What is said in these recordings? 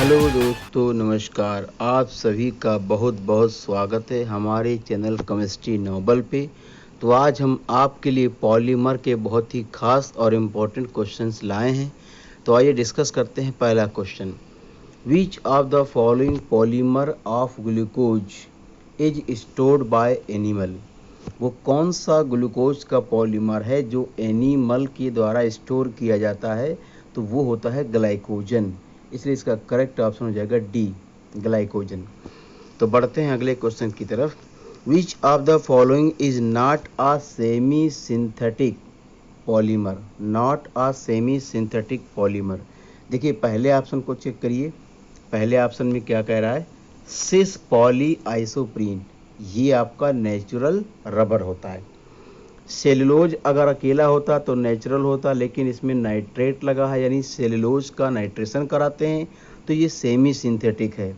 Hello दोस्तों, नमस्कार। आप सभी का बहुत बहुत स्वागत है हमारे चैनल केमिस्ट्री नोबल पे। तो आज हम आपके लिए पॉलीमर के बहुत ही खास और इम्पोर्टेंट क्वेश्चंस लाए हैं। तो आइए डिस्कस करते हैं। पहला question, which of the following polymer of glucose is stored bye animal. वो कौन सा ग्लूकोज का पॉलीमर है जो एनिमल के द्वारा स्टोर किया जाता है? तो वो होता है ग्लाइकोजन। इसलिए इसका करेक्ट ऑप्शन हो जाएगा डी, ग्लाइकोजन। तो बढ़ते हैं अगले क्वेश्चन की तरफ। Which of the following is not a semi synthetic polymer. Not a semi synthetic polymer. देखिए पहले ऑप्शन को चेक करिए। पहले ऑप्शन में क्या कह रहा है? सिस पॉली आइसोप्रीन, ये आपका नेचुरल रबर होता है। सेलुलोज अगर अकेला होता तो नेचुरल होता, लेकिन इसमें नाइट्रेट लगा है, यानी सेलुलोज का नाइट्रेशन कराते हैं, तो ये सेमी सिंथेटिक है।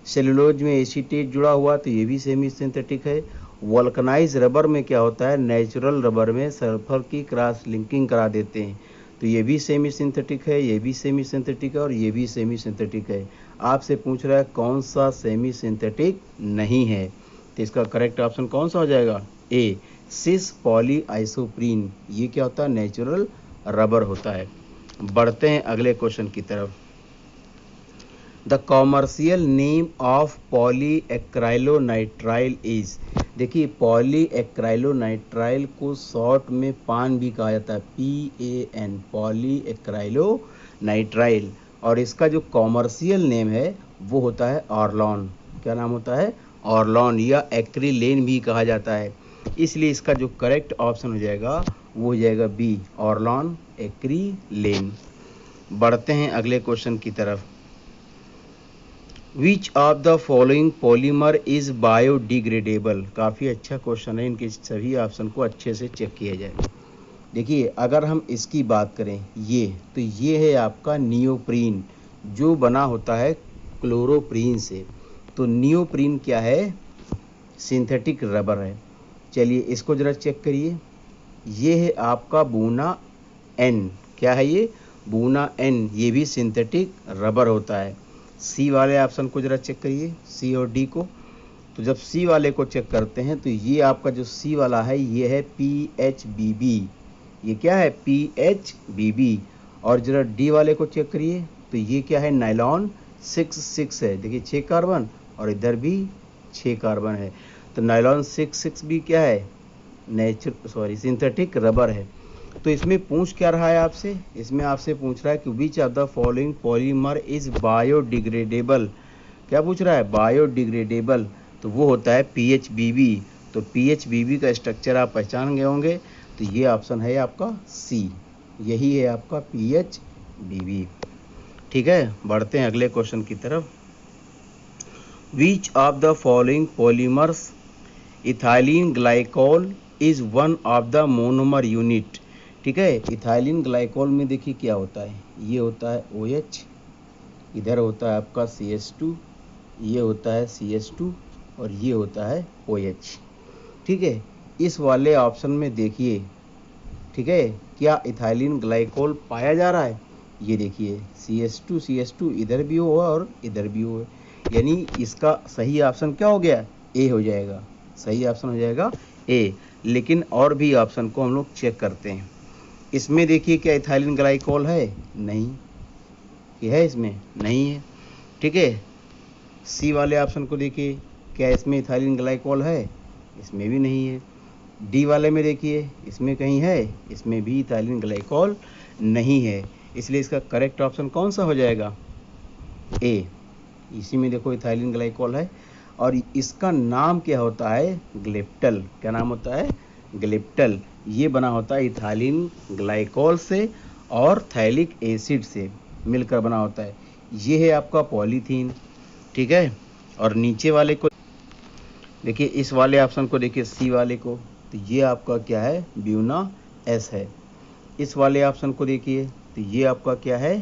सेलुलोज में एसीटेट जुड़ा हुआ तो ये भी सेमी सिंथेटिक है। वल्कनाइज रबर में क्या होता है? नेचुरल रबर में सल्फर की क्रॉस लिंकिंग करा देते हैं, तो ये भी सेमी सिंथेटिक है, ये भी सेमी सिंथेटिक है और ये भी सेमी सिंथेटिक है। आपसे पूछ रहा है कौन सा सेमी सिंथेटिक नहीं है, तो इसका करेक्ट ऑप्शन कौन सा हो जाएगा? ए, सिस पॉली आइसोप्रीन। ये क्या होता है? नेचुरल रबर होता है। बढ़ते हैं अगले क्वेश्चन की तरफ। The commercial name of poly acrylonitrile is. देखिए पॉली एक्राइलोनाइट्राइल को शॉर्ट में पान भी कहा जाता है, PAN, पॉली एक्राइलोनाइट्राइल। और इसका जो कॉमर्शियल नेम है वो होता है ऑर्लॉन। क्या नाम होता है? ऑर्लॉन, या एक्रिलेन भी कहा जाता है। इसलिए इसका जो करेक्ट ऑप्शन हो जाएगा वो हो जाएगा बी, ऑर्लॉन एक्रिलेन। बढ़ते हैं अगले क्वेश्चन की तरफ। Which of the following polymer is biodegradable. काफ़ी अच्छा क्वेश्चन है, इनके सभी ऑप्शन को अच्छे से चेक किया जाए। देखिए अगर हम इसकी बात करें तो ये है आपका नियोप्रीन, जो बना होता है क्लोरोप्रीन से। तो नियोप्रीन क्या है? सिंथेटिक रबर है। चलिए इसको ज़रा चेक करिए। ये है आपका बूना एन। क्या है ये? बूना एन, ये भी सिंथेटिक रबर होता है। सी वाले ऑप्शन को ज़रा चेक करिए, सी और डी को। तो जब सी वाले को चेक करते हैं तो ये आपका जो सी वाला है ये है PHBB। ये क्या है? PHBB। और ज़रा डी वाले को चेक करिए तो ये क्या है? नाइलॉन 6 है। देखिए 6 कार्बन और इधर भी 6 कार्बन है। तो नाइलॉन 6 भी क्या है? सिंथेटिक रबर है। तो इसमें पूछ क्या रहा है आपसे? इसमें आपसे पूछ रहा है कि विच of the following polymer is biodegradable. क्या पूछ रहा है? बायोडिग्रेडेबल। तो वो होता है PHBB। तो PHBB का स्ट्रक्चर आप पहचान गए होंगे, तो ये ऑप्शन है आपका सी, यही है आपका PHBB। ठीक है, बढ़ते हैं अगले क्वेश्चन की तरफ। Which of the following polymers ethylene glycol is one of the monomer unit. ठीक है, इथाइलिन ग्लाइकोल में देखिए क्या होता है? ये होता है OH, इधर होता है आपका CH2, ये होता है CH2 और ये होता है OH। ठीक है, इस वाले ऑप्शन में देखिए, ठीक है, क्या इथाइलिन ग्लाइकोल पाया जा रहा है? ये देखिए CH2 इधर भी हो और इधर भी हो, यानी इसका सही ऑप्शन क्या हो गया? ए हो जाएगा। सही ऑप्शन हो जाएगा ए। लेकिन और भी ऑप्शन को हम लोग चेक करते हैं। इसमें देखिए क्या इथाइलिन ग्लाइकोल है? नहीं। ये है? इसमें नहीं है। ठीक है, सी वाले ऑप्शन को देखिए, क्या इसमें इथाइलिन ग्लाइकोल है? इसमें भी नहीं है। डी वाले में देखिए, इसमें कहीं है? इसमें भी इथाइलिन ग्लाइकोल नहीं है। इसलिए इसका करेक्ट ऑप्शन कौन सा हो जाएगा? ए। इसी में देखो इथाइलिन ग्लाइकोल है और इसका नाम क्या होता है? ग्लिप्टल। क्या नाम होता है? ग्लिप्टल। ये बना होता है इथाइलिन ग्लाइकोल से और थैलिक एसिड से मिलकर बना होता है। ये है आपका पॉलीथीन। ठीक है, और नीचे वाले को देखिए, इस वाले ऑप्शन को देखिए, सी वाले को, तो ये आपका क्या है? ब्यूना एस है। इस वाले ऑप्शन को देखिए तो ये आपका क्या है?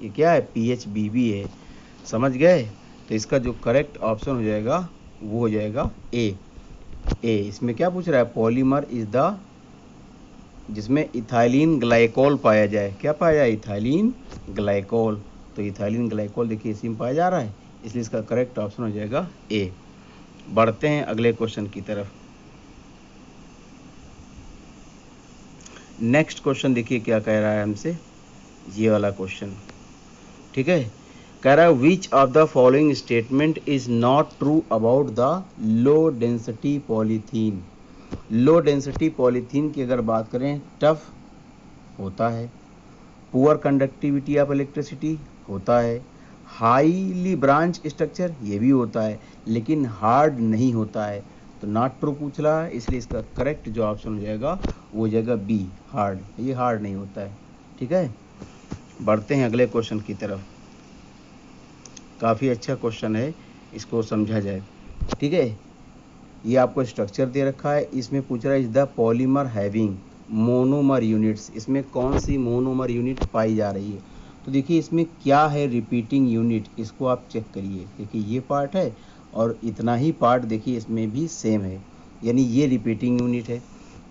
ये क्या है? PHBB है। समझ गए? तो इसका जो करेक्ट ऑप्शन हो जाएगा वो हो जाएगा ए। इसमें क्या पूछ रहा है? पॉलीमर इज द, जिसमें इथाइलिन ग्लाइकोल पाया जाए। क्या पाया जाए? Ethylene glycol. तो इथाइलिन ग्लाइकोल देखिए इसी में पाया जा रहा है, इसलिए इसका करेक्ट ऑप्शन हो जाएगा ए। बढ़ते हैं अगले क्वेश्चन की तरफ। नेक्स्ट क्वेश्चन देखिए क्या कह रहा है हमसे, ये वाला क्वेश्चन, ठीक है। कह रहा है विच of the following statement is not true about the low density polythene. Low density polythene की अगर बात करें, टफ होता है, पुअर कंडक्टिविटी ऑफ इलेक्ट्रिसिटी होता है, हाईली ब्रांच स्ट्रक्चर ये भी होता है, लेकिन हार्ड नहीं होता है। तो नॉट ट्रू पूछ रहा है, इसलिए इसका करेक्ट जो ऑप्शन हो जाएगा वो हो जाएगा बी, हार्ड। ये हार्ड नहीं होता है, ठीक है। बढ़ते हैं अगले क्वेश्चन की तरफ। काफ़ी अच्छा क्वेश्चन है, इसको समझा जाए, ठीक है। ये आपको स्ट्रक्चर दे रखा है, इसमें पूछ रहा है is the polymer having monomer units, इसमें कौन सी मोनोमर यूनिट पाई जा रही है। तो देखिए इसमें क्या है रिपीटिंग यूनिट, इसको आप चेक करिए। देखिए ये पार्ट है और इतना ही पार्ट देखिए इसमें भी सेम है, यानी ये रिपीटिंग यूनिट है।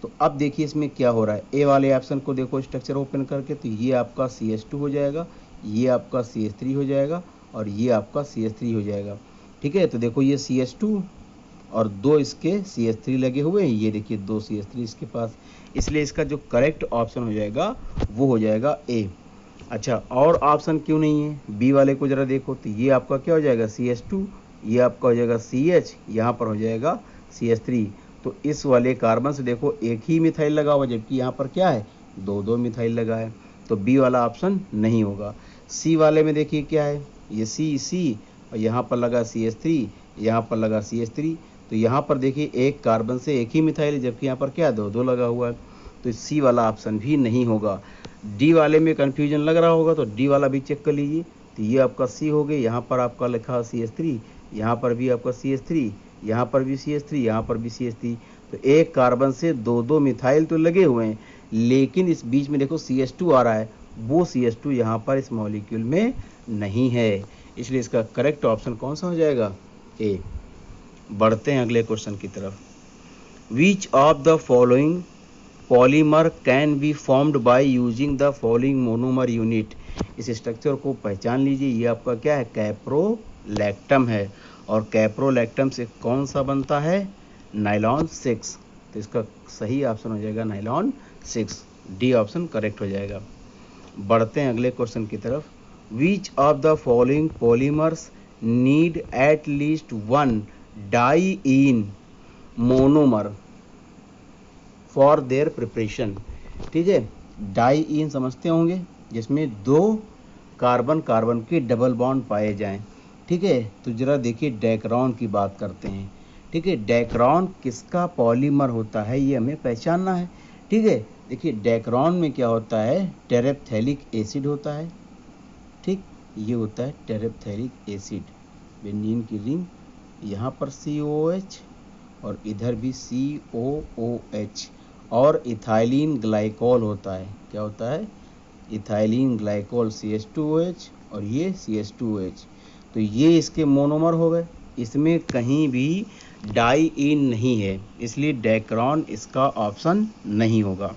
तो अब देखिए इसमें क्या हो रहा है, ए वाले ऑप्शन को देखो स्ट्रक्चर ओपन करके, तो ये आपका CH2 हो जाएगा, ये आपका CH3 हो जाएगा और ये आपका CH3 हो जाएगा, ठीक है। तो देखो ये CH2 और दो इसके CH3 लगे हुए हैं, ये देखिए दो CH3 इसके पास, इसलिए इसका जो करेक्ट ऑप्शन हो जाएगा वो हो जाएगा ए। अच्छा, और ऑप्शन क्यों नहीं है, बी वाले को जरा देखो, तो ये आपका क्या हो जाएगा CH2, ये आपका हो जाएगा CH, यहाँ पर हो जाएगा CH3। तो इस वाले कार्बन से देखो एक ही मिथाइल लगा हुआ, जबकि यहाँ पर क्या है दो दो मिथाइल लगा है, तो बी वाला ऑप्शन नहीं होगा। सी वाले में देखिए क्या है, ये सी और यहाँ पर लगा CH3, यहाँ पर लगा CH3, तो यहाँ पर देखिए एक कार्बन से एक ही मिथाइल, जबकि यहाँ पर क्या दो दो लगा हुआ है, तो सी वाला ऑप्शन भी नहीं होगा। डी वाले में कन्फ्यूजन लग रहा होगा, तो डी वाला भी चेक कर लीजिए। तो ये आपका सी हो गई, यहाँ पर आपका लिखा CH3, यहाँ पर भी आपका CH3, यहाँ पर भी CH3, यहाँ पर भी CH3, तो एक कार्बन से दो दो मिथाइल तो लगे हुए हैं, लेकिन इस बीच में देखो CH2 आ रहा है, वो CH2 यहाँ पर इस मॉलिक्यूल में नहीं है, इसलिए इसका करेक्ट ऑप्शन कौन सा हो जाएगा, ए। बढ़ते हैं अगले क्वेश्चन की तरफ। Which of the following polymer can be formed by using the following monomer unit. इस स्ट्रक्चर को पहचान लीजिए, ये आपका क्या है कैप्रोलैक्टम है, और कैप्रोलैक्टम से कौन सा बनता है, नाइलॉन 6, तो इसका सही ऑप्शन हो जाएगा नाइलॉन 6, डी ऑप्शन करेक्ट हो जाएगा। बढ़ते हैं अगले क्वेश्चन की तरफ। Which of the following polymers need at least one diene monomer for their preparation, ठीक है। डाई इन समझते होंगे, जिसमें दो कार्बन कार्बन के डबल बॉन्ड पाए जाएं, ठीक है। तो जरा देखिए डेक्रॉन की बात करते हैं, ठीक है। डेक्रॉन किसका पॉलीमर होता है ये हमें पहचानना है, ठीक है। देखिए डेक्रॉन में क्या होता है, टेरेप्थैलिक एसिड होता है, ठीक, ये होता है टेरेप्थैलिक एसिड, बेंजीन की रिंग, यहाँ पर COH और इधर भी COOH, और इथाइलिन ग्लाइकोल होता है, क्या होता है, इथाइलिन ग्लाइकोल CH2OH और ये CH2OH, तो ये इसके मोनोमर हो गए, इसमें कहीं भी डाई इन नहीं है, इसलिए डेक्रॉन इसका ऑप्शन नहीं होगा।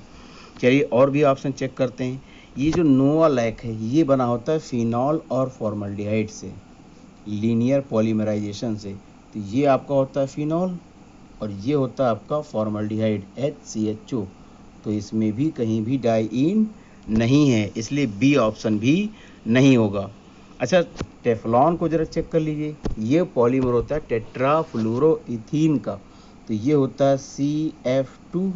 चलिए और भी ऑप्शन चेक करते हैं। ये जो नोवालैक है ये बना होता है फिनॉल और फॉर्मल्डिहाइड से, लीनियर पॉलीमराइजेशन से, तो ये आपका होता है फिनॉल और ये होता है आपका फॉर्मल्डिहाइड HCHO, तो इसमें भी कहीं भी डाई इन नहीं है, इसलिए बी ऑप्शन भी नहीं होगा। अच्छा, टेफ्लॉन को जरा चेक कर लीजिए, ये पॉलीमर होता है टेट्राफ्लोरोइथीन का, तो ये होता है CF2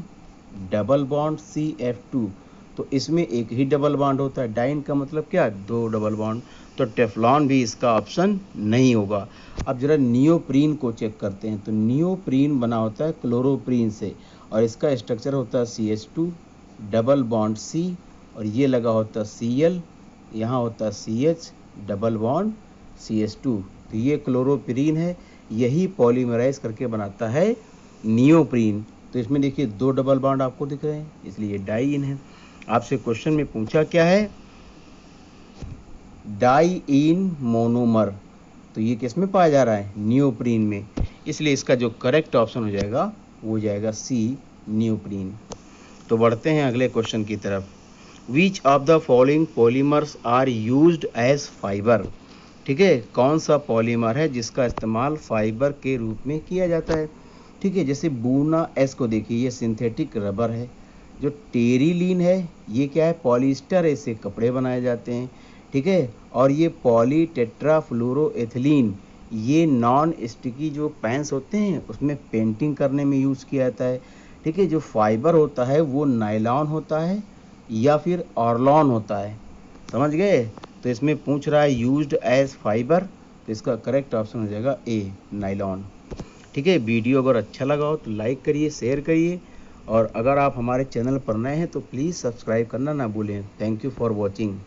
डबल बॉन्ड CF2, तो इसमें एक ही डबल बॉन्ड होता है, डाइन का मतलब क्या, दो डबल बॉन्ड, तो टेफ्लॉन भी इसका ऑप्शन नहीं होगा। अब जरा नियोप्रीन को चेक करते हैं, तो नियोप्रीन बना होता है क्लोरोप्रीन से, और इसका स्ट्रक्चर होता है CH2 डबल बॉन्ड C, और ये लगा होता है Cl, यहाँ होता है CH डबल बॉन्ड CH2, तो ये क्लोरोप्रीन है, यही पॉलीमराइज करके बनाता है नियोप्रीन। तो इसमें देखिए दो डबल बॉन्ड आपको दिख रहे हैं, इसलिए डाई इन है। आपसे क्वेश्चन में पूछा क्या है, डाई इन मोनोमर, तो ये किस में पाया जा रहा है, नियोप्रीन में, इसलिए इसका जो करेक्ट ऑप्शन हो जाएगा वो हो जाएगा C नियोप्रीन। तो बढ़ते हैं अगले क्वेश्चन की तरफ। Which of the following polymers are used as fibre. ठीक है, कौन सा पॉलीमर है जिसका इस्तेमाल फाइबर के रूप में किया जाता है। ठीक है, जैसे बूना एस को देखिए, ये सिंथेटिक रबर है। जो टेरिलीन है ये क्या है, पॉलिस्टर, ऐसे कपड़े बनाए जाते हैं। ठीक है, और ये पॉली टेट्राफ्लोरोएथिलीन, ये नॉन स्टिकी जो पेंस होते हैं उसमें पेंटिंग करने में यूज़ किया जाता है। ठीक है, जो फाइबर होता है वो नायलॉन होता है या फिर ऑर्लॉन होता है। समझ गए। तो इसमें पूछ रहा है यूज्ड एज फाइबर, तो इसका करेक्ट ऑप्शन हो जाएगा ए, नायलॉन। ठीक है, वीडियो अगर अच्छा लगा हो तो लाइक करिए, शेयर करिए, और अगर आप हमारे चैनल पर नए हैं तो प्लीज़ सब्सक्राइब करना ना भूलें। Thank you for watching.